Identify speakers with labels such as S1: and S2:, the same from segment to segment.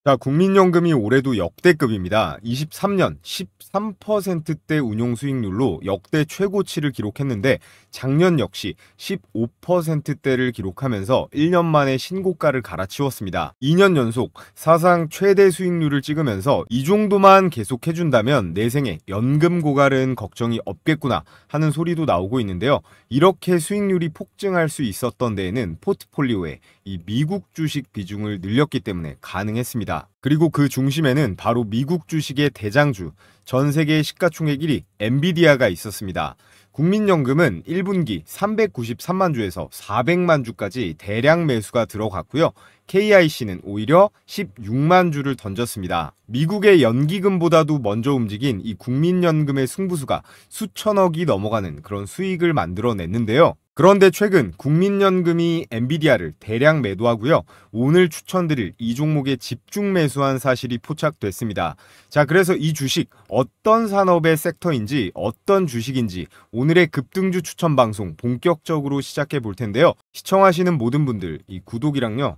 S1: 자, 국민연금이 올해도 역대급입니다. 23년 13%대 운용 수익률로 역대 최고치를 기록했는데 작년 역시 15%대를 기록하면서 1년 만에 신고가를 갈아치웠습니다. 2년 연속 사상 최대 수익률을 찍으면서 이 정도만 계속해준다면 내 생에 연금 고갈은 걱정이 없겠구나 하는 소리도 나오고 있는데요. 이렇게 수익률이 폭증할 수 있었던 데에는 포트폴리오에 이 미국 주식 비중을 늘렸기 때문에 가능했습니다. 그리고 그 중심에는 바로 미국 주식의 대장주, 전 세계 시가총액 1위 엔비디아가 있었습니다. 국민연금은 1분기 393만 주에서 400만 주까지 대량 매수가 들어갔고요. KIC는 오히려 16만 주를 던졌습니다. 미국의 연기금보다도 먼저 움직인 이 국민연금의 승부수가 수천억이 넘어가는 그런 수익을 만들어냈는데요. 그런데 최근 국민연금이 엔비디아를 대량 매도하고요. 오늘 추천드릴 이 종목에 집중 매수한 사실이 포착됐습니다. 자, 그래서 이 주식 어떤 산업의 섹터인지 어떤 주식인지 오늘의 급등주 추천 방송 본격적으로 시작해 볼 텐데요. 시청하시는 모든 분들 이 구독이랑요.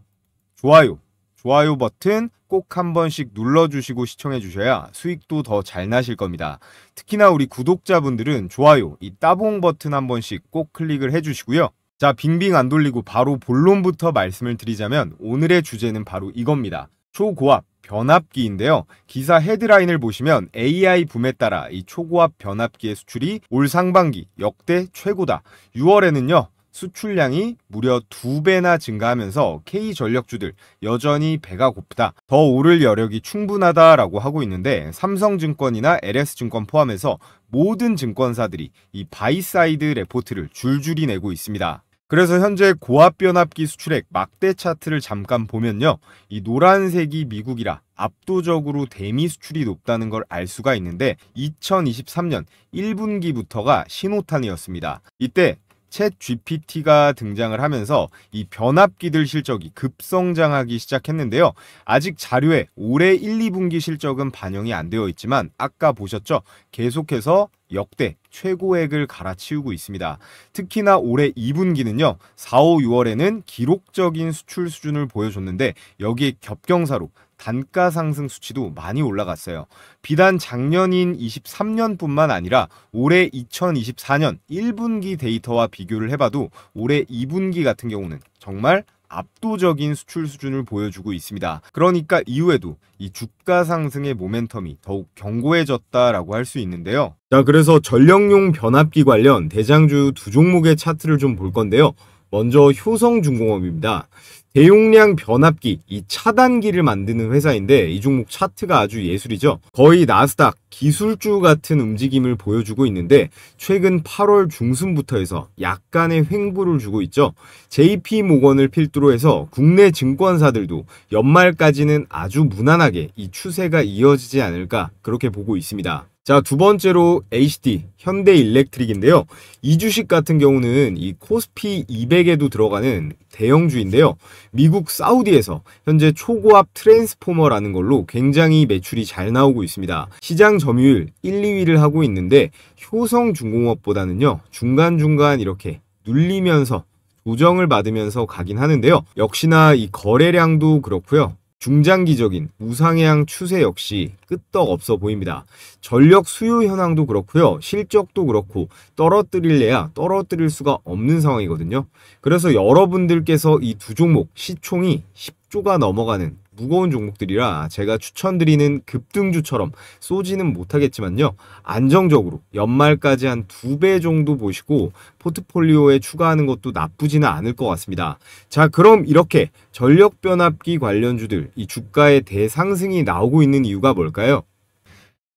S1: 좋아요 버튼 꼭 한 번씩 눌러주시고 시청해 주셔야 수익도 더 잘 나실 겁니다. 특히나 우리 구독자분들은 좋아요, 이 따봉 버튼 한 번씩 꼭 클릭을 해주시고요. 자, 빙빙 안 돌리고 바로 본론부터 말씀을 드리자면 오늘의 주제는 바로 이겁니다. 초고압 변압기인데요. 기사 헤드라인을 보시면 AI 붐에 따라 이 초고압 변압기의 수출이 올 상반기 역대 최고다. 6월에는요. 수출량이 무려 2배나 증가하면서 K전력주들 여전히 배가 고프다. 더 오를 여력이 충분하다라고 하고 있는데 삼성증권이나 LS증권 포함해서 모든 증권사들이 이 바이사이드 레포트를 줄줄이 내고 있습니다. 그래서 현재 고압 변압기 수출액 막대 차트를 잠깐 보면요. 이 노란색이 미국이라 압도적으로 대미 수출이 높다는 걸 알 수가 있는데 2023년 1분기부터가 신호탄이었습니다. 이때 챗 GPT가 등장을 하면서 이 변압기들 실적이 급성장하기 시작했는데요. 아직 자료에 올해 1, 2분기 실적은 반영이 안 되어 있지만 아까 보셨죠? 계속해서 역대 최고액을 갈아치우고 있습니다. 특히나 올해 2분기는요. 4, 5, 6월에는 기록적인 수출 수준을 보여줬는데 여기에 겹경사로 단가 상승 수치도 많이 올라갔어요. 비단 작년인 23년뿐만 아니라 올해 2024년 1분기 데이터와 비교를 해봐도 올해 2분기 같은 경우는 정말 압도적인 수출 수준을 보여주고 있습니다. 그러니까 이후에도 이 주가 상승의 모멘텀이 더욱 견고해졌다라고 할 수 있는데요. 자, 그래서 전력용 변압기 관련 대장주 두 종목의 차트를 좀 볼 건데요. 먼저 효성중공업입니다. 대용량 변압기, 이 차단기를 만드는 회사인데 이 종목 차트가 아주 예술이죠. 거의 나스닥 기술주 같은 움직임을 보여주고 있는데 최근 8월 중순부터 해서 약간의 횡보를 주고 있죠. JP모건을 필두로 해서 국내 증권사들도 연말까지는 아주 무난하게 이 추세가 이어지지 않을까 그렇게 보고 있습니다. 자, 두 번째로 HD, 현대일렉트릭인데요. 이 주식 같은 경우는 이 코스피 200에도 들어가는 대형주인데요. 미국 사우디에서 현재 초고압 트랜스포머라는 걸로 굉장히 매출이 잘 나오고 있습니다. 시장 점유율 1, 2위를 하고 있는데 효성중공업보다는요. 중간중간 이렇게 눌리면서 조정을 받으면서 가긴 하는데요. 역시나 이 거래량도 그렇고요. 중장기적인 우상향 추세 역시 끄떡 없어 보입니다. 전력 수요 현황도 그렇고요. 실적도 그렇고 떨어뜨릴래야 떨어뜨릴 수가 없는 상황이거든요. 그래서 여러분들께서 이 두 종목 시총이 10조가 넘어가는 무거운 종목들이라 제가 추천드리는 급등주처럼 쏘지는 못하겠지만요. 안정적으로 연말까지 한 2배 정도 보시고 포트폴리오에 추가하는 것도 나쁘지는 않을 것 같습니다. 자, 그럼 이렇게 전력변압기 관련주들 이 주가의 대상승이 나오고 있는 이유가 뭘까요?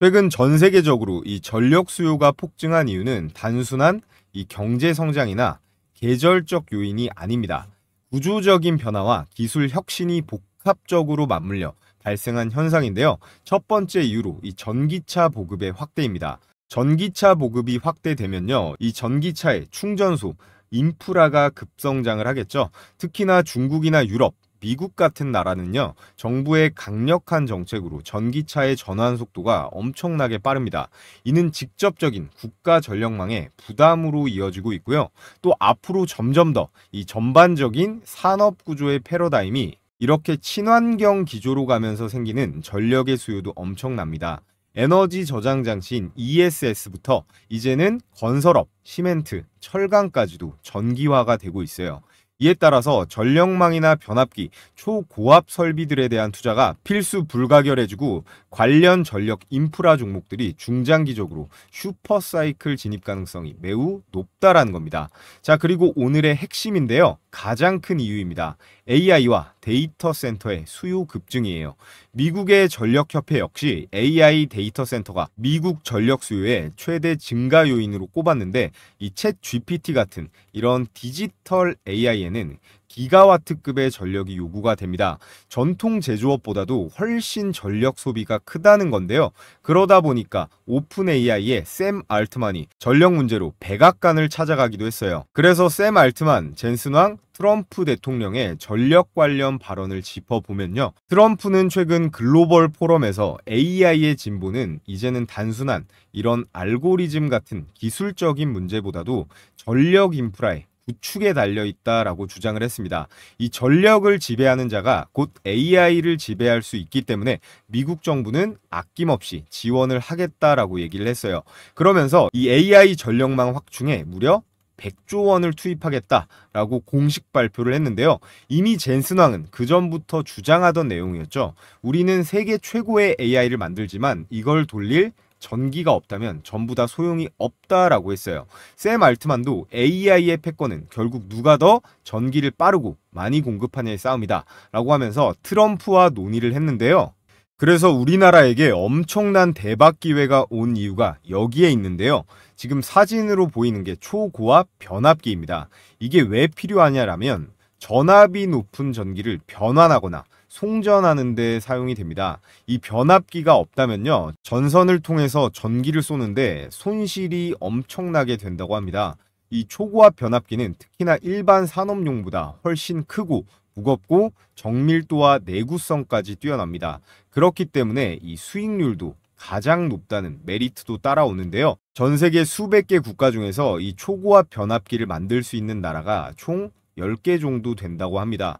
S1: 최근 전 세계적으로 이 전력 수요가 폭증한 이유는 단순한 이 경제 성장이나 계절적 요인이 아닙니다. 구조적인 변화와 기술 혁신이 복합적으로 맞물려 발생한 현상인데요. 첫 번째 이유로 이 전기차 보급의 확대입니다. 전기차 보급이 확대되면요. 이 전기차의 충전소, 인프라가 급성장을 하겠죠. 특히나 중국이나 유럽, 미국 같은 나라는요. 정부의 강력한 정책으로 전기차의 전환 속도가 엄청나게 빠릅니다. 이는 직접적인 국가 전력망의 부담으로 이어지고 있고요. 또 앞으로 점점 더 이 전반적인 산업 구조의 패러다임이 이렇게 친환경 기조로 가면서 생기는 전력의 수요도 엄청납니다. 에너지 저장 장치인 ESS부터 이제는 건설업, 시멘트, 철강까지도 전기화가 되고 있어요. 이에 따라서 전력망이나 변압기, 초고압 설비들에 대한 투자가 필수 불가결해지고 관련 전력 인프라 종목들이 중장기적으로 슈퍼사이클 진입 가능성이 매우 높다라는 겁니다. 자, 그리고 오늘의 핵심인데요. 가장 큰 이유입니다. AI와 데이터 센터의 수요 급증이에요. 미국의 전력협회 역시 AI 데이터 센터가 미국 전력 수요의 최대 증가 요인으로 꼽았는데 이 챗 GPT 같은 이런 디지털 AI에는 기가와트급의 전력이 요구가 됩니다. 전통 제조업보다도 훨씬 전력 소비가 크다는 건데요. 그러다 보니까 오픈 AI의 샘 알트만이 전력 문제로 백악관을 찾아가기도 했어요. 그래서 샘 알트만, 젠슨 왕, 트럼프 대통령의 전력 관련 발언을 짚어보면요. 트럼프는 최근 글로벌 포럼에서 AI의 진보는 이제는 단순한 이런 알고리즘 같은 기술적인 문제보다도 전력 인프라에 구축에 달려있다라고 주장을 했습니다. 이 전력을 지배하는 자가 곧 AI를 지배할 수 있기 때문에 미국 정부는 아낌없이 지원을 하겠다라고 얘기를 했어요. 그러면서 이 AI 전력망 확충에 무려 100조 원을 투입하겠다라고 공식 발표를 했는데요. 이미 젠슨 왕은 그전부터 주장하던 내용이었죠. 우리는 세계 최고의 AI를 만들지만 이걸 돌릴 전기가 없다면 전부 다 소용이 없다라고 했어요. 샘 알트만도 AI의 패권은 결국 누가 더 전기를 빠르고 많이 공급하냐의 싸움이다 라고 하면서 트럼프와 논의를 했는데요. 그래서 우리나라에게 엄청난 대박 기회가 온 이유가 여기에 있는데요. 지금 사진으로 보이는 게 초고압 변압기입니다. 이게 왜 필요하냐라면 전압이 높은 전기를 변환하거나 송전하는 데 사용이 됩니다. 이 변압기가 없다면요, 전선을 통해서 전기를 쏘는데 손실이 엄청나게 된다고 합니다. 이 초고압 변압기는 특히나 일반 산업용보다 훨씬 크고 무겁고 정밀도와 내구성까지 뛰어납니다. 그렇기 때문에 이 수익률도 가장 높다는 메리트도 따라오는데요. 전 세계 수백 개 국가 중에서 이 초고압 변압기를 만들 수 있는 나라가 총 10개 정도 된다고 합니다.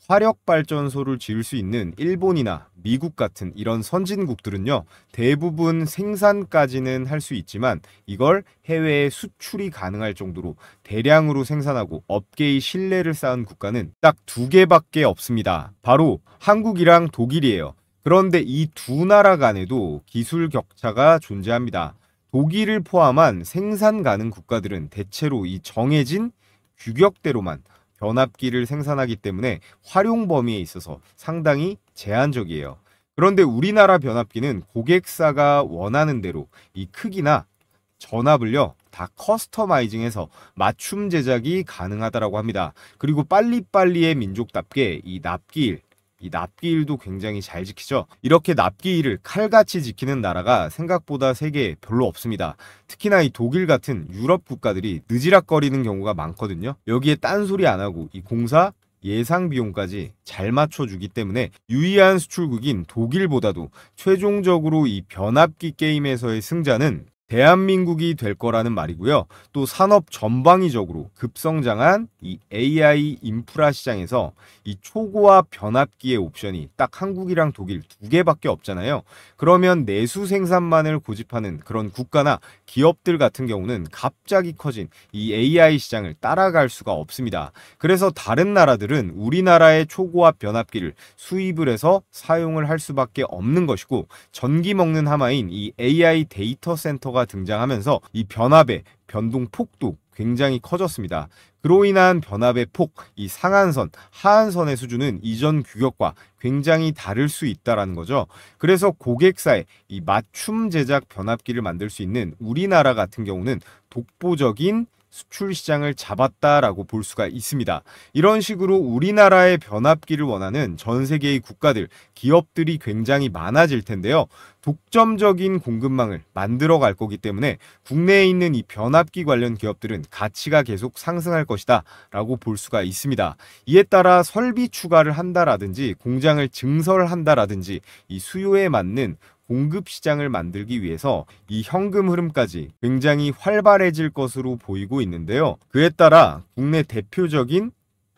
S1: 화력발전소를 지을 수 있는 일본이나 미국 같은 이런 선진국들은요, 대부분 생산까지는 할 수 있지만 이걸 해외에 수출이 가능할 정도로 대량으로 생산하고 업계의 신뢰를 쌓은 국가는 딱 2개밖에 없습니다. 바로 한국이랑 독일이에요. 그런데 이 두 나라 간에도 기술 격차가 존재합니다. 독일을 포함한 생산 가능 국가들은 대체로 이 정해진 규격대로만 변압기를 생산하기 때문에 활용 범위에 있어서 상당히 제한적이에요. 그런데 우리나라 변압기는 고객사가 원하는 대로 이 크기나 전압을요 다 커스터마이징해서 맞춤 제작이 가능하다라고 합니다. 그리고 빨리빨리의 민족답게 이 납기일도 굉장히 잘 지키죠. 이렇게 납기일을 칼같이 지키는 나라가 생각보다 세계에 별로 없습니다. 특히나 이 독일 같은 유럽 국가들이 느지락거리는 경우가 많거든요. 여기에 딴소리 안 하고 이 공사 예상 비용까지 잘 맞춰주기 때문에 유의한 수출국인 독일보다도 최종적으로 이 변압기 게임에서의 승자는 대한민국이 될 거라는 말이고요. 또 산업 전방위적으로 급성장한 이 AI 인프라 시장에서 이 초고압 변압기의 옵션이 딱 한국이랑 독일 2개밖에 없잖아요. 그러면 내수 생산만을 고집하는 그런 국가나 기업들 같은 경우는 갑자기 커진 이 AI 시장을 따라갈 수가 없습니다. 그래서 다른 나라들은 우리나라의 초고압 변압기를 수입을 해서 사용을 할 수밖에 없는 것이고, 전기 먹는 하마인 이 AI 데이터 센터가 등장하면서 이 변압의 변동 폭도 굉장히 커졌습니다. 그로 인한 변압의 폭, 이 상한선, 하한선의 수준은 이전 규격과 굉장히 다를 수 있다라는 거죠. 그래서 고객사에 이 맞춤 제작 변압기를 만들 수 있는 우리나라 같은 경우는 독보적인 수출 시장을 잡았다라고 볼 수가 있습니다. 이런 식으로 우리나라의 변압기를 원하는 전 세계의 국가들, 기업들이 굉장히 많아질 텐데요. 독점적인 공급망을 만들어 갈 거기 때문에 국내에 있는 이 변압기 관련 기업들은 가치가 계속 상승할 것이다 라고 볼 수가 있습니다. 이에 따라 설비 추가를 한다라든지 공장을 증설한다라든지 이 수요에 맞는 공급 시장을 만들기 위해서 이 현금 흐름까지 굉장히 활발해질 것으로 보이고 있는데요. 그에 따라 국내 대표적인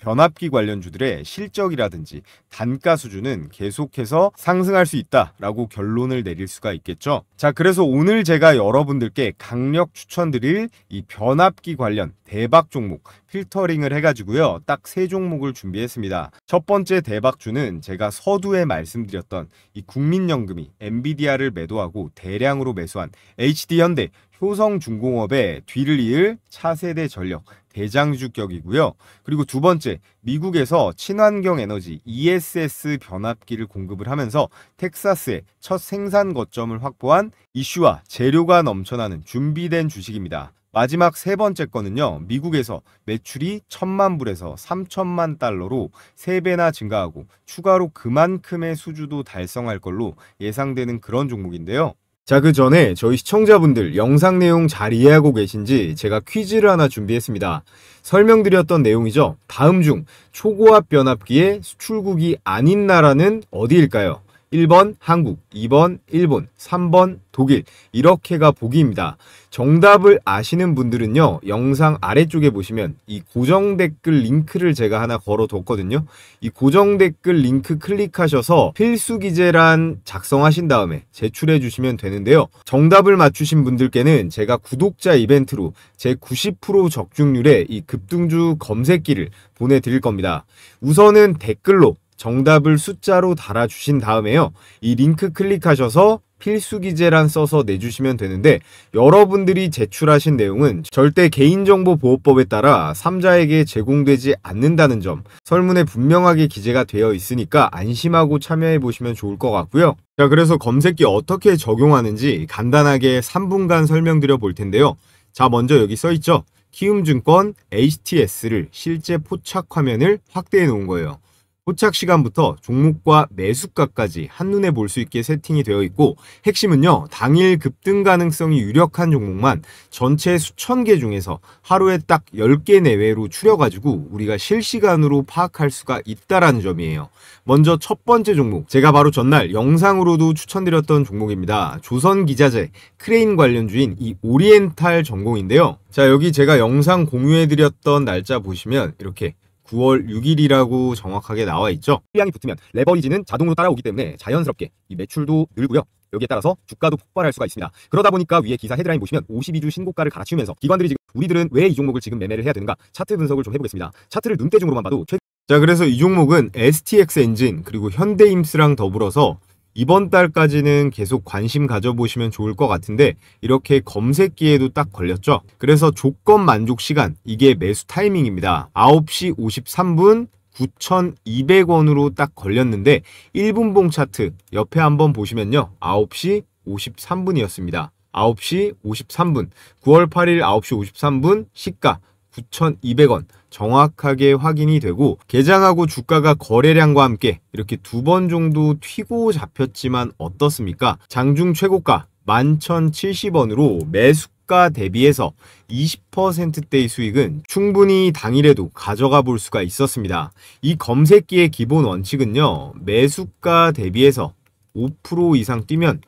S1: 변압기 관련주들의 실적이라든지 단가 수준은 계속해서 상승할 수 있다라고 결론을 내릴 수가 있겠죠. 자, 그래서 오늘 제가 여러분들께 강력 추천드릴 이 변압기 관련 대박 종목 필터링을 해가지고요, 딱 3종목을 준비했습니다. 첫 번째 대박주는 제가 서두에 말씀드렸던 이 국민연금이 엔비디아를 매도하고 대량으로 매수한 HD현대, 효성중공업의 뒤를 이을 차세대 전력 대장주격이고요. 그리고 두 번째, 미국에서 친환경 에너지 ESS 변압기를 공급을 하면서 텍사스에 첫 생산 거점을 확보한 이슈와 재료가 넘쳐나는 준비된 주식입니다. 마지막 세 번째 거는요, 미국에서 매출이 1,000만 불에서 3,000만 달러로 3배나 증가하고 추가로 그만큼의 수주도 달성할 걸로 예상되는 그런 종목인데요. 자, 그 전에 저희 시청자분들 영상 내용 잘 이해하고 계신지 제가 퀴즈를 하나 준비했습니다. 설명드렸던 내용이죠. 다음 중 초고압 변압기의 수출국이 아닌 나라는 어디일까요? 1번 한국, 2번 일본, 3번 독일. 이렇게가 보기입니다. 정답을 아시는 분들은요, 영상 아래쪽에 보시면 이 고정 댓글 링크를 제가 하나 걸어뒀거든요. 이 고정 댓글 링크 클릭하셔서 필수 기재란 작성하신 다음에 제출해 주시면 되는데요. 정답을 맞추신 분들께는 제가 구독자 이벤트로 제 90% 적중률의 이 급등주 검색기를 보내드릴 겁니다. 우선은 댓글로 정답을 숫자로 달아주신 다음에요, 이 링크 클릭하셔서 필수 기재란 써서 내주시면 되는데, 여러분들이 제출하신 내용은 절대 개인정보보호법에 따라 3자에게 제공되지 않는다는 점 설문에 분명하게 기재가 되어 있으니까 안심하고 참여해 보시면 좋을 것 같고요. 자, 그래서 검색기 어떻게 적용하는지 간단하게 3분간 설명드려 볼 텐데요. 자, 먼저 여기 써있죠. 키움증권 HTS를 실제 포착 화면을 확대해 놓은 거예요. 포착 시간부터 종목과 매수가까지 한눈에 볼 수 있게 세팅이 되어 있고, 핵심은요, 당일 급등 가능성이 유력한 종목만 전체 수천 개 중에서 하루에 딱 10개 내외로 추려가지고 우리가 실시간으로 파악할 수가 있다라는 점이에요. 먼저 첫 번째 종목, 제가 바로 전날 영상으로도 추천드렸던 종목입니다. 조선기자재 크레인 관련주인 이 오리엔탈 전공인데요. 자, 여기 제가 영상 공유해드렸던 날짜 보시면 이렇게 9월 6일이라고 정확하게 나와 있죠. 물량이 붙으면 레버리지는 자동으로 따라오기 때문에 자연스럽게 이 매출도 늘고요. 여기에 따라서 주가도 폭발할 수가 있습니다. 그러다 보니까 위에 기사 헤드라인 보시면 52주 신고가를 갈아치우면서 기관들이 지금 우리들은 왜 이 종목을 지금 매매를 해야 되는가, 차트 분석을 좀 해보겠습니다. 차트를 눈대중으로만 봐도 자, 그래서 이 종목은 STX 엔진 그리고 현대임스랑 더불어서 이번 달까지는 계속 관심 가져보시면 좋을 것 같은데, 이렇게 검색기에도 딱 걸렸죠. 그래서 조건 만족 시간, 이게 매수 타이밍입니다. 9시 53분 9,200원으로 딱 걸렸는데 1분봉 차트 옆에 한번 보시면요, 9시 53분이었습니다. 9시 53분 9월 8일 9시 53분 시가 9,200원 정확하게 확인이 되고, 개장하고 주가가 거래량과 함께 이렇게 2번 정도 튀고 잡혔지만 어떻습니까? 장중 최고가 11,070원으로 매수가 대비해서 20%대의 수익은 충분히 당일에도 가져가 볼 수가 있었습니다. 이 검색기의 기본 원칙은요, 매수가 대비해서 5% 이상 뛰면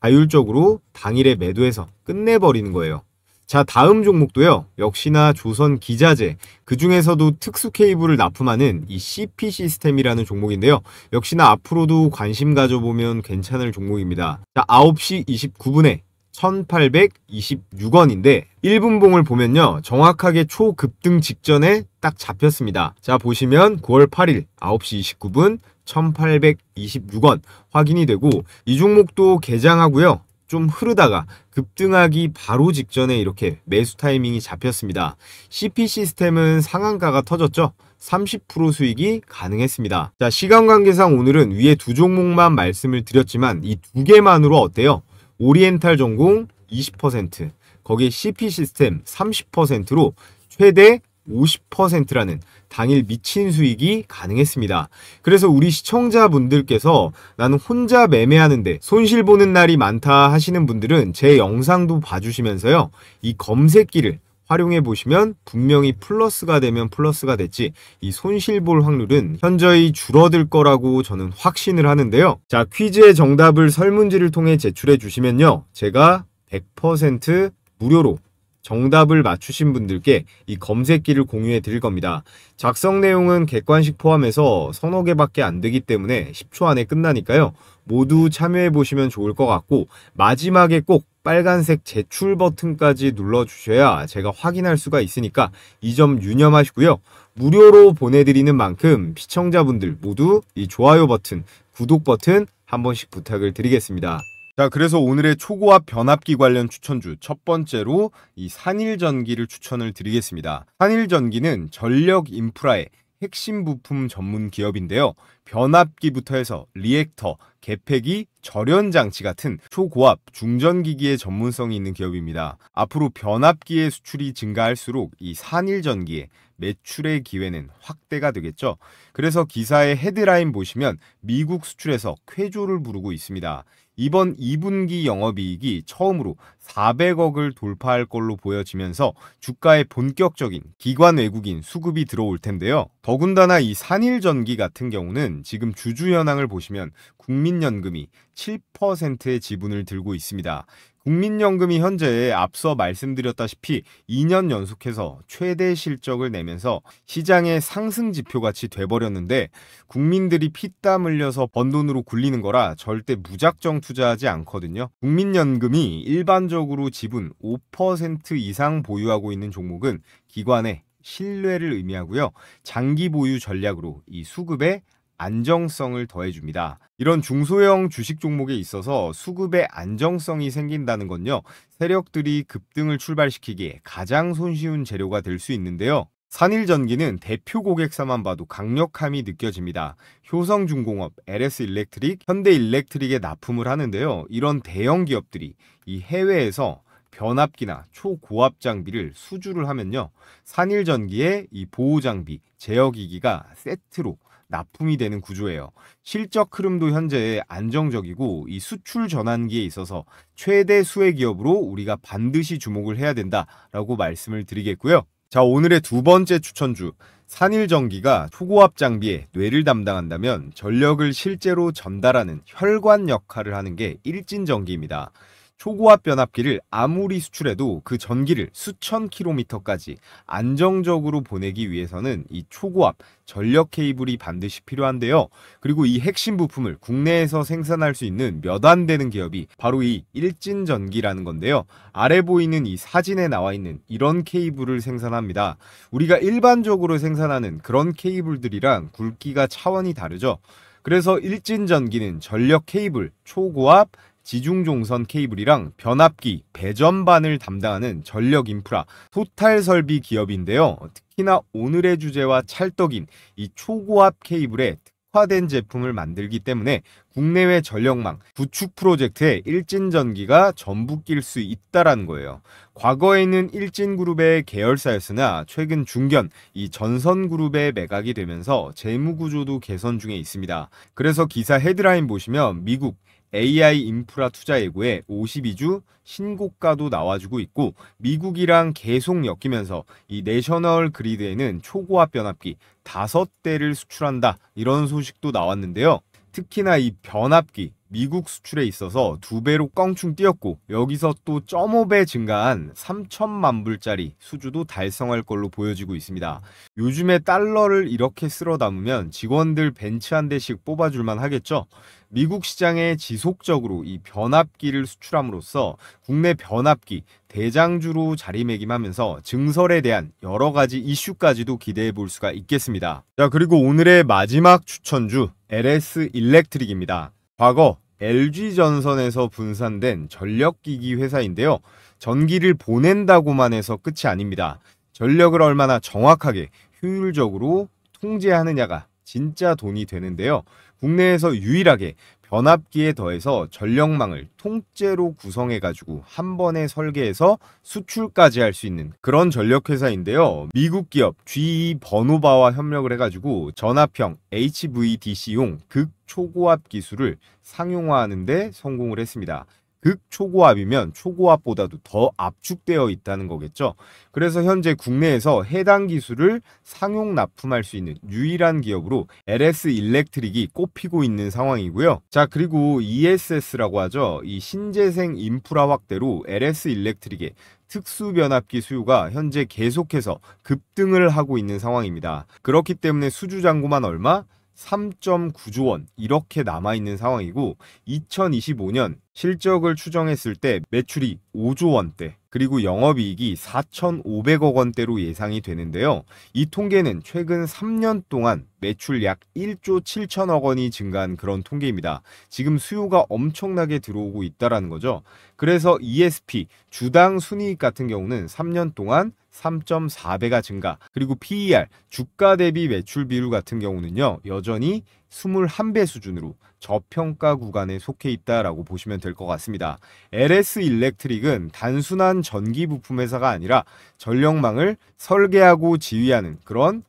S1: 자율적으로 당일에 매도해서 끝내버리는 거예요. 자, 다음 종목도요, 역시나 조선기자재, 그 중에서도 특수 케이블을 납품하는 이 CP 시스템이라는 종목인데요. 역시나 앞으로도 관심 가져보면 괜찮을 종목입니다. 자, 9시 29분에 1,826원인데 1분봉을 보면요, 정확하게 초급등 직전에 딱 잡혔습니다. 자, 보시면 9월 8일 9시 29분 1,826원 확인이 되고, 이 종목도 개장하고요, 좀 흐르다가 급등하기 바로 직전에 이렇게 매수 타이밍이 잡혔습니다. CP 시스템은 상한가가 터졌죠. 30% 수익이 가능했습니다. 자, 시간 관계상 오늘은 위에 두 종목만 말씀을 드렸지만 이 두 개만으로 어때요? 오리엔탈 전공 20%, 거기에 CP 시스템 30%로 최대 50%라는 당일 미친 수익이 가능했습니다. 그래서 우리 시청자분들께서 나는 혼자 매매하는데 손실 보는 날이 많다 하시는 분들은 제 영상도 봐주시면서요, 이 검색기를 활용해 보시면 분명히 플러스가 되면 플러스가 됐지, 이 손실 볼 확률은 현저히 줄어들 거라고 저는 확신을 하는데요. 자, 퀴즈의 정답을 설문지를 통해 제출해 주시면요, 제가 100% 무료로 정답을 맞추신 분들께 이 검색기를 공유해 드릴 겁니다. 작성 내용은 객관식 포함해서 서너 개밖에 안 되기 때문에 10초 안에 끝나니까요. 모두 참여해 보시면 좋을 것 같고, 마지막에 꼭 빨간색 제출 버튼까지 눌러주셔야 제가 확인할 수가 있으니까 이 점 유념하시고요. 무료로 보내드리는 만큼 시청자분들 모두 이 좋아요 버튼, 구독 버튼 한 번씩 부탁을 드리겠습니다. 자, 그래서 오늘의 초고압 변압기 관련 추천주 첫 번째로 이 산일전기를 추천을 드리겠습니다. 산일전기는 전력 인프라의 핵심 부품 전문 기업인데요. 변압기부터 해서 리액터, 개폐기, 절연장치 같은 초고압 중전기기의 전문성이 있는 기업입니다. 앞으로 변압기의 수출이 증가할수록 이 산일전기의 매출의 기회는 확대가 되겠죠. 그래서 기사의 헤드라인 보시면 미국 수출에서 쾌조를 부르고 있습니다. 이번 2분기 영업이익이 처음으로 400억을 돌파할 걸로 보여지면서 주가에 본격적인 기관 외국인 수급이 들어올 텐데요. 더군다나 이 산일전기 같은 경우는 지금 주주 현황을 보시면 국민연금이 7%의 지분을 들고 있습니다. 국민연금이 현재 앞서 말씀드렸다시피 2년 연속해서 최대 실적을 내면서 시장의 상승 지표같이 돼버렸는데, 국민들이 피땀 흘려서 번 돈으로 굴리는 거라 절대 무작정 투자하지 않거든요. 국민연금이 일반적으로 지분 5% 이상 보유하고 있는 종목은 기관의 신뢰를 의미하고요. 장기 보유 전략으로 이 수급에 안정성을 더해줍니다. 이런 중소형 주식 종목에 있어서 수급의 안정성이 생긴다는 건요, 세력들이 급등을 출발시키기에 가장 손쉬운 재료가 될 수 있는데요. 산일전기는 대표 고객사만 봐도 강력함이 느껴집니다. 효성중공업, LS일렉트릭, 현대일렉트릭에 납품을 하는데요. 이런 대형 기업들이 이 해외에서 변압기나 초고압 장비를 수주를 하면요, 산일전기의 이 보호장비, 제어기기가 세트로 납품이 되는 구조예요. 실적 흐름도 현재 안정적이고 이 수출 전환기에 있어서 최대 수혜 기업으로 우리가 반드시 주목을 해야 된다라고 말씀을 드리겠고요. 자, 오늘의 두 번째 추천주, 산일전기가 초고압 장비에 뇌를 담당한다면 전력을 실제로 전달하는 혈관 역할을 하는 게 일진전기입니다. 초고압 변압기를 아무리 수출해도 그 전기를 수천 킬로미터까지 안정적으로 보내기 위해서는 이 초고압 전력 케이블이 반드시 필요한데요. 그리고 이 핵심 부품을 국내에서 생산할 수 있는 몇 안 되는 기업이 바로 이 일진전기라는 건데요. 아래 보이는 이 사진에 나와 있는 이런 케이블을 생산합니다. 우리가 일반적으로 생산하는 그런 케이블들이랑 굵기가 차원이 다르죠. 그래서 일진전기는 전력 케이블, 초고압, 지중종선 케이블이랑 변압기, 배전반을 담당하는 전력 인프라, 토탈 설비 기업인데요. 특히나 오늘의 주제와 찰떡인 이 초고압 케이블에 특화된 제품을 만들기 때문에 국내외 전력망 구축 프로젝트에 일진전기가 전부 낄 수 있다라는 거예요. 과거에는 일진그룹의 계열사였으나 최근 중견 이 전선그룹에 매각이 되면서 재무구조도 개선 중에 있습니다. 그래서 기사 헤드라인 보시면 미국 AI 인프라 투자 예고에 52주 신고가도 나와주고 있고, 미국이랑 계속 엮이면서 이 내셔널 그리드에는 초고압 변압기 5대를 수출한다, 이런 소식도 나왔는데요. 특히나 이 변압기 미국 수출에 있어서 2배로 껑충 뛰었고, 여기서 또 0.5배 증가한 3천만 불짜리 수주도 달성할 걸로 보여지고 있습니다. 요즘에 달러를 이렇게 쓸어 담으면 직원들 벤츠 한 대씩 뽑아줄만 하겠죠. 미국 시장에 지속적으로 이 변압기를 수출함으로써 국내 변압기 대장주로 자리매김하면서 증설에 대한 여러 가지 이슈까지도 기대해 볼 수가 있겠습니다. 자, 그리고 오늘의 마지막 추천주, LS일렉트릭입니다. 과거 LG전선에서 분산된 전력기기 회사인데요. 전기를 보낸다고만 해서 끝이 아닙니다. 전력을 얼마나 정확하게 효율적으로 통제하느냐가 진짜 돈이 되는데요. 국내에서 유일하게 변압기에 더해서 전력망을 통째로 구성해가지고 한 번에 설계해서 수출까지 할 수 있는 그런 전력회사인데요. 미국 기업 GE 버노바와 협력을 해가지고 전압형 HVDC용 극초고압 기술을 상용화하는 데 성공을 했습니다. 극초고압이면 초고압보다도 더 압축되어 있다는 거겠죠. 그래서 현재 국내에서 해당 기술을 상용 납품할 수 있는 유일한 기업으로 LS 일렉트릭이 꼽히고 있는 상황이고요. 자, 그리고 ESS라고 하죠. 이 신재생 인프라 확대로 LS 일렉트릭의 특수 변압기 수요가 현재 계속해서 급등을 하고 있는 상황입니다. 그렇기 때문에 수주 잔고만 얼마? 3.9조 원 이렇게 남아있는 상황이고 2025년 실적을 추정했을 때 매출이 5조 원대 그리고 영업이익이 4,500억 원대로 예상이 되는데요. 이 통계는 최근 3년 동안 매출 약 1조 7천억 원이 증가한 그런 통계입니다. 지금 수요가 엄청나게 들어오고 있다는 거죠. 그래서 ESP 주당 순이익 같은 경우는 3년 동안 3.4배가 증가, 그리고 PER 주가 대비 매출 비율 같은 경우는요 여전히 21배 수준으로 저평가 구간에 속해 있다라고 보시면 될 것 같습니다. LS 일렉트릭은 단순한 전기 부품 회사가 아니라 전력망을 설계하고 지휘하는 그런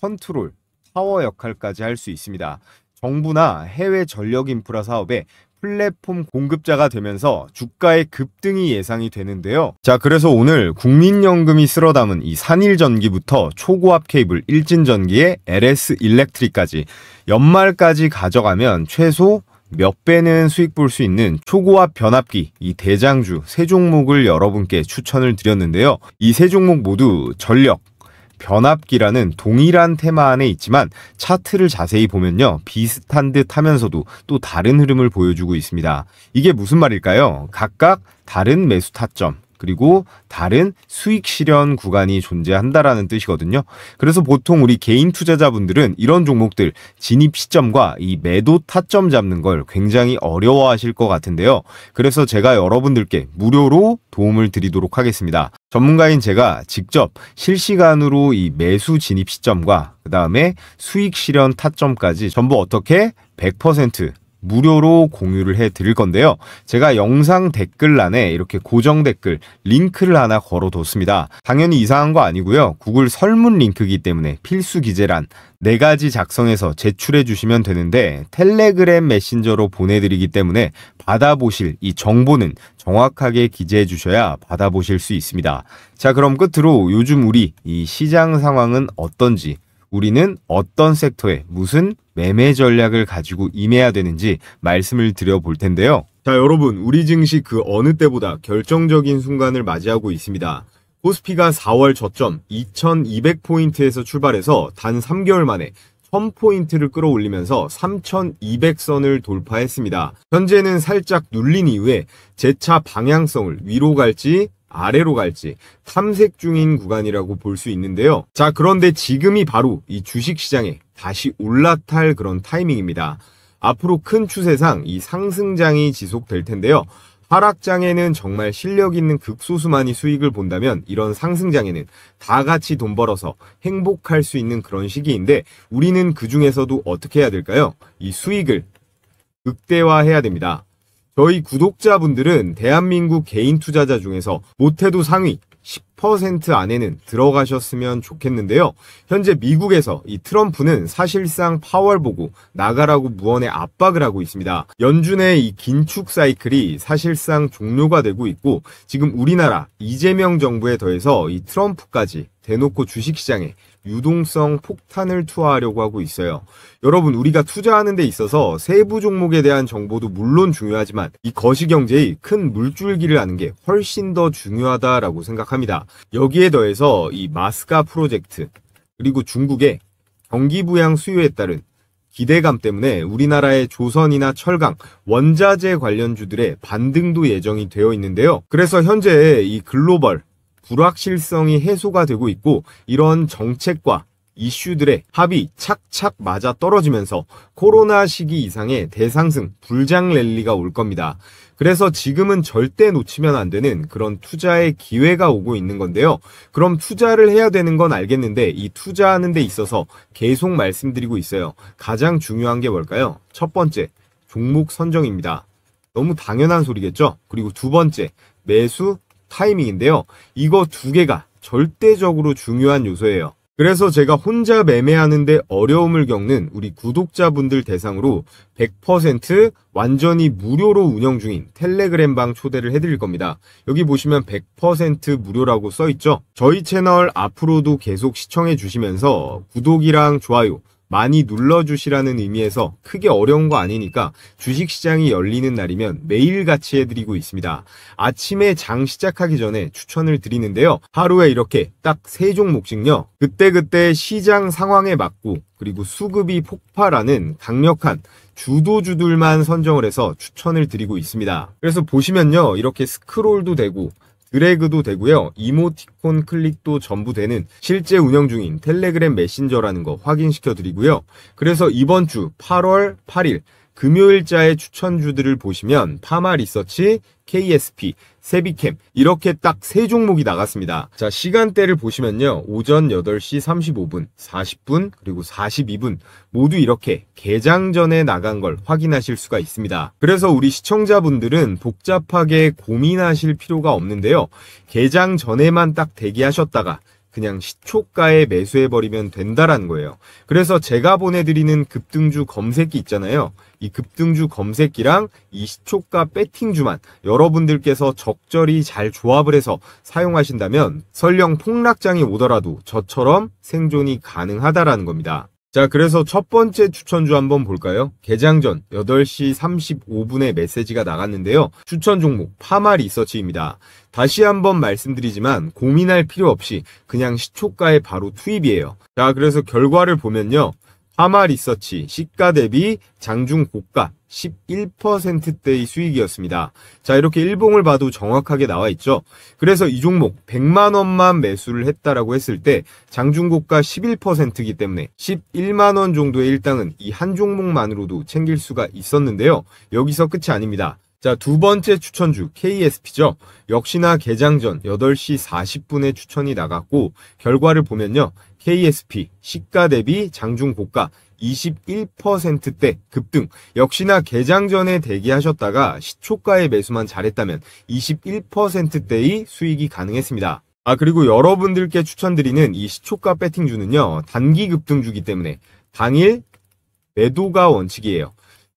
S1: 컨트롤, 파워 역할까지 할 수 있습니다. 정부나 해외 전력 인프라 사업에 플랫폼 공급자가 되면서 주가의 급등이 예상이 되는데요. 자, 그래서 오늘 국민연금이 쓸어 담은 이 산일전기부터 초고압 케이블 일진전기의 LS 일렉트릭까지 연말까지 가져가면 최소 몇 배는 수익 볼 수 있는 초고압 변압기 이 대장주 세 종목을 여러분께 추천을 드렸는데요. 이 세 종목 모두 전력, 변압기라는 동일한 테마 안에 있지만 차트를 자세히 보면요 비슷한 듯 하면서도 또 다른 흐름을 보여주고 있습니다. 이게 무슨 말일까요? 각각 다른 매수 타점 그리고 다른 수익 실현 구간이 존재한다라는 뜻이거든요. 그래서 보통 우리 개인 투자자분들은 이런 종목들 진입 시점과 이 매도 타점 잡는 걸 굉장히 어려워하실 것 같은데요. 그래서 제가 여러분들께 무료로 도움을 드리도록 하겠습니다. 전문가인 제가 직접 실시간으로 이 매수 진입 시점과 그 다음에 수익 실현 타점까지 전부 어떻게 100% 무료로 공유를 해 드릴 건데요. 제가 영상 댓글란에 이렇게 고정 댓글 링크를 하나 걸어뒀습니다. 당연히 이상한 거 아니고요. 구글 설문 링크이기 때문에 필수 기재란 4가지 작성해서 제출해 주시면 되는데 텔레그램 메신저로 보내드리기 때문에 받아보실 이 정보는 정확하게 기재해 주셔야 받아보실 수 있습니다. 자, 그럼 끝으로 요즘 우리 이 시장 상황은 어떤지, 우리는 어떤 섹터에 무슨 매매 전략을 가지고 임해야 되는지 말씀을 드려볼 텐데요. 자, 여러분, 우리 증시 그 어느 때보다 결정적인 순간을 맞이하고 있습니다. 코스피가 4월 저점 2200포인트에서 출발해서 단 3개월 만에 1000포인트를 끌어올리면서 3200선을 돌파했습니다. 현재는 살짝 눌린 이후에 재차 방향성을 위로 갈지 아래로 갈지 탐색 중인 구간이라고 볼 수 있는데요. 자, 그런데 지금이 바로 이 주식시장에 다시 올라탈 그런 타이밍입니다. 앞으로 큰 추세상 이 상승장이 지속될 텐데요. 하락장에는 정말 실력 있는 극소수만이 수익을 본다면 이런 상승장에는 다 같이 돈 벌어서 행복할 수 있는 그런 시기인데 우리는 그 중에서도 어떻게 해야 될까요? 이 수익을 극대화해야 됩니다. 저희 구독자분들은 대한민국 개인 투자자 중에서 못해도 상위 10% 안에는 들어가셨으면 좋겠는데요. 현재 미국에서 이 트럼프는 사실상 파월 보고 나가라고 무언의 압박을 하고 있습니다. 연준의 이 긴축 사이클이 사실상 종료가 되고 있고 지금 우리나라 이재명 정부에 더해서 이 트럼프까지 대놓고 주식시장에 유동성 폭탄을 투하하려고 하고 있어요. 여러분, 우리가 투자하는 데 있어서 세부 종목에 대한 정보도 물론 중요하지만 이 거시경제의 큰 물줄기를 아는 게 훨씬 더 중요하다라고 생각합니다. 여기에 더해서 이 마스카 프로젝트 그리고 중국의 경기 부양 수요에 따른 기대감 때문에 우리나라의 조선이나 철강, 원자재 관련주들의 반등도 예정이 되어 있는데요. 그래서 현재 이 글로벌 불확실성이 해소가 되고 있고 이런 정책과 이슈들의 합이 착착 맞아 떨어지면서 코로나 시기 이상의 대상승 불장 랠리가 올 겁니다. 그래서 지금은 절대 놓치면 안 되는 그런 투자의 기회가 오고 있는 건데요. 그럼 투자를 해야 되는 건 알겠는데 이 투자하는 데 있어서 계속 말씀드리고 있어요. 가장 중요한 게 뭘까요? 첫 번째, 종목 선정입니다. 너무 당연한 소리겠죠? 그리고 두 번째, 매수 타이밍인데요. 이거 두 개가 절대적으로 중요한 요소예요. 그래서 제가 혼자 매매하는데 어려움을 겪는 우리 구독자분들 대상으로 100% 완전히 무료로 운영 중인 텔레그램방 초대를 해드릴 겁니다. 여기 보시면 100% 무료라고 써있죠. 저희 채널 앞으로도 계속 시청해 주시면서 구독이랑 좋아요 많이 눌러주시라는 의미에서 크게 어려운 거 아니니까 주식시장이 열리는 날이면 매일같이 해드리고 있습니다. 아침에 장 시작하기 전에 추천을 드리는데요. 하루에 이렇게 딱 3종목씩요. 그때그때 시장 상황에 맞고 그리고 수급이 폭발하는 강력한 주도주들만 선정을 해서 추천을 드리고 있습니다. 그래서 보시면요. 이렇게 스크롤도 되고 드래그도 되고요. 이모티콘 클릭도 전부 되는 실제 운영 중인 텔레그램 메신저라는 거 확인시켜 드리고요. 그래서 이번 주 8월 8일 금요일자의 추천주들을 보시면 파마리서치, KSP, 세비캠 이렇게 딱 3종목이 나갔습니다. 자, 시간대를 보시면요. 오전 8시 35분, 40분, 그리고 42분 모두 이렇게 개장 전에 나간 걸 확인하실 수가 있습니다. 그래서 우리 시청자분들은 복잡하게 고민하실 필요가 없는데요. 개장 전에만 딱 대기하셨다가 그냥 시초가에 매수해버리면 된다라는 거예요. 그래서 제가 보내드리는 급등주 검색기 있잖아요. 이 급등주 검색기랑 이 시초가 배팅주만 여러분들께서 적절히 잘 조합을 해서 사용하신다면 설령 폭락장이 오더라도 저처럼 생존이 가능하다라는 겁니다. 자, 그래서 첫 번째 추천주 한번 볼까요? 개장 전 8시 35분에 메시지가 나갔는데요. 추천 종목 파마리서치입니다. 다시 한번 말씀드리지만 고민할 필요 없이 그냥 시초가에 바로 투입이에요. 자, 그래서 결과를 보면요. 파마리서치 시가 대비 장중 고가 11%대의 수익이었습니다. 자, 이렇게 일봉을 봐도 정확하게 나와 있죠. 그래서 이 종목 100만 원만 매수를 했다라고 했을 때 장중 고가 11%이기 때문에 11만 원 정도의 일당은 이 한 종목만으로도 챙길 수가 있었는데요. 여기서 끝이 아닙니다. 자, 두 번째 추천주 KSP죠. 역시나 개장 전 8시 40분에 추천이 나갔고 결과를 보면요. KSP 시가 대비 장중 고가 21%대 급등. 역시나 개장 전에 대기하셨다가 시초가에 매수만 잘했다면 21%대의 수익이 가능했습니다. 아, 그리고 여러분들께 추천드리는 이 시초가 배팅주는요. 단기 급등주기 때문에 당일 매도가 원칙이에요.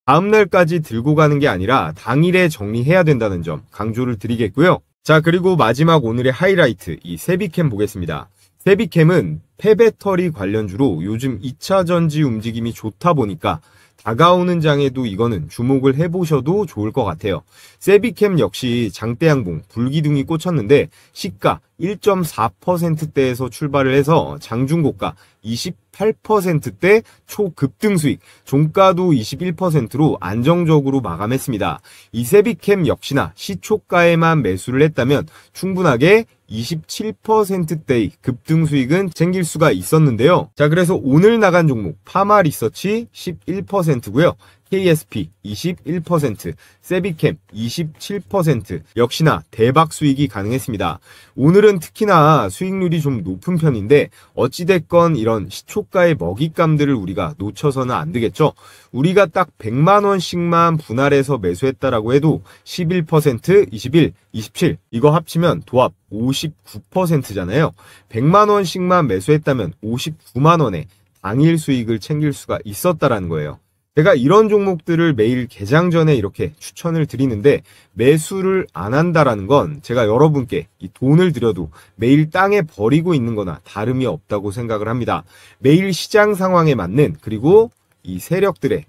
S1: 다음날까지 들고 가는 게 아니라 당일에 정리해야 된다는 점 강조를 드리겠고요. 자, 그리고 마지막 오늘의 하이라이트 이 세비캠 보겠습니다. 세비캠은 폐배터리 관련주로 요즘 2차 전지 움직임이 좋다 보니까 다가오는 장에도 이거는 주목을 해보셔도 좋을 것 같아요. 세비캠 역시 장대양봉 불기둥이 꽂혔는데 시가 1.4%대에서 출발을 해서 장중고가 28%대 초급등 수익, 종가도 21%로 안정적으로 마감했습니다. 이 세비캠 역시나 시초가에만 매수를 했다면 충분하게 27%대의 급등 수익은 챙길 수가 있었는데요. 자, 그래서 오늘 나간 종목 파마리서치 11%고요. KSP 21%, 세비캠 27% 역시나 대박 수익이 가능했습니다. 오늘은 특히나 수익률이 좀 높은 편인데 어찌됐건 이런 시초가의 먹잇감들을 우리가 놓쳐서는 안 되겠죠. 우리가 딱 100만 원씩만 분할해서 매수했다라고 해도 11%, 21, 27 이거 합치면 도합 59%잖아요. 100만 원씩만 매수했다면 59만 원에 당일 수익을 챙길 수가 있었다라는 거예요. 제가 이런 종목들을 매일 개장 전에 이렇게 추천을 드리는데 매수를 안 한다라는 건 제가 여러분께 이 돈을 들여도 매일 땅에 버리고 있는 거나 다름이 없다고 생각을 합니다. 매일 시장 상황에 맞는 그리고 이 세력들의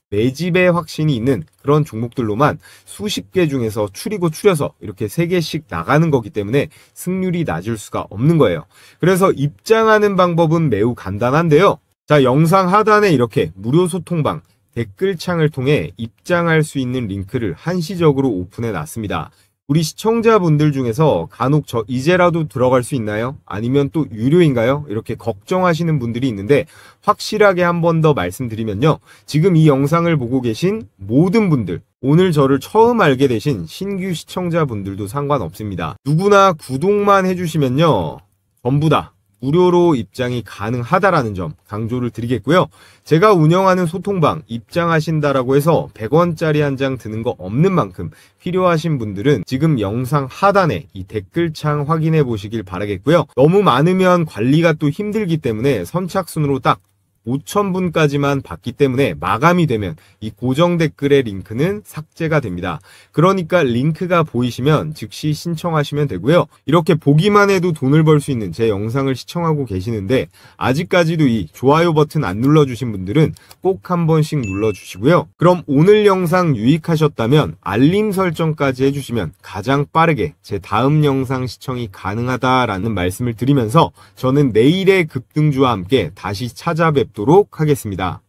S1: 매집의 확신이 있는 그런 종목들로만 수십 개 중에서 추려서 이렇게 3개씩 나가는 거기 때문에 승률이 낮을 수가 없는 거예요. 그래서 입장하는 방법은 매우 간단한데요. 자, 영상 하단에 이렇게 무료 소통방 댓글창을 통해 입장할 수 있는 링크를 한시적으로 오픈해 놨습니다. 우리 시청자분들 중에서 간혹 저 이제라도 들어갈 수 있나요? 아니면 또 유료인가요? 이렇게 걱정하시는 분들이 있는데 확실하게 한 번 더 말씀드리면요. 지금 이 영상을 보고 계신 모든 분들, 오늘 저를 처음 알게 되신 신규 시청자분들도 상관없습니다. 누구나 구독만 해주시면요. 전부 다 무료로 입장이 가능하다라는 점 강조를 드리겠고요. 제가 운영하는 소통방 입장하신다라고 해서 100원짜리 한 장 드는 거 없는 만큼 필요하신 분들은 지금 영상 하단에 이 댓글창 확인해 보시길 바라겠고요. 너무 많으면 관리가 또 힘들기 때문에 선착순으로 딱 5,000분까지만 받기 때문에 마감이 되면 이 고정 댓글의 링크는 삭제가 됩니다. 그러니까 링크가 보이시면 즉시 신청하시면 되고요. 이렇게 보기만 해도 돈을 벌 수 있는 제 영상을 시청하고 계시는데 아직까지도 이 좋아요 버튼 안 눌러주신 분들은 꼭 한 번씩 눌러주시고요. 그럼 오늘 영상 유익하셨다면 알림 설정까지 해주시면 가장 빠르게 제 다음 영상 시청이 가능하다라는 말씀을 드리면서 저는 내일의 급등주와 함께 다시 찾아뵙도록 하겠습니다.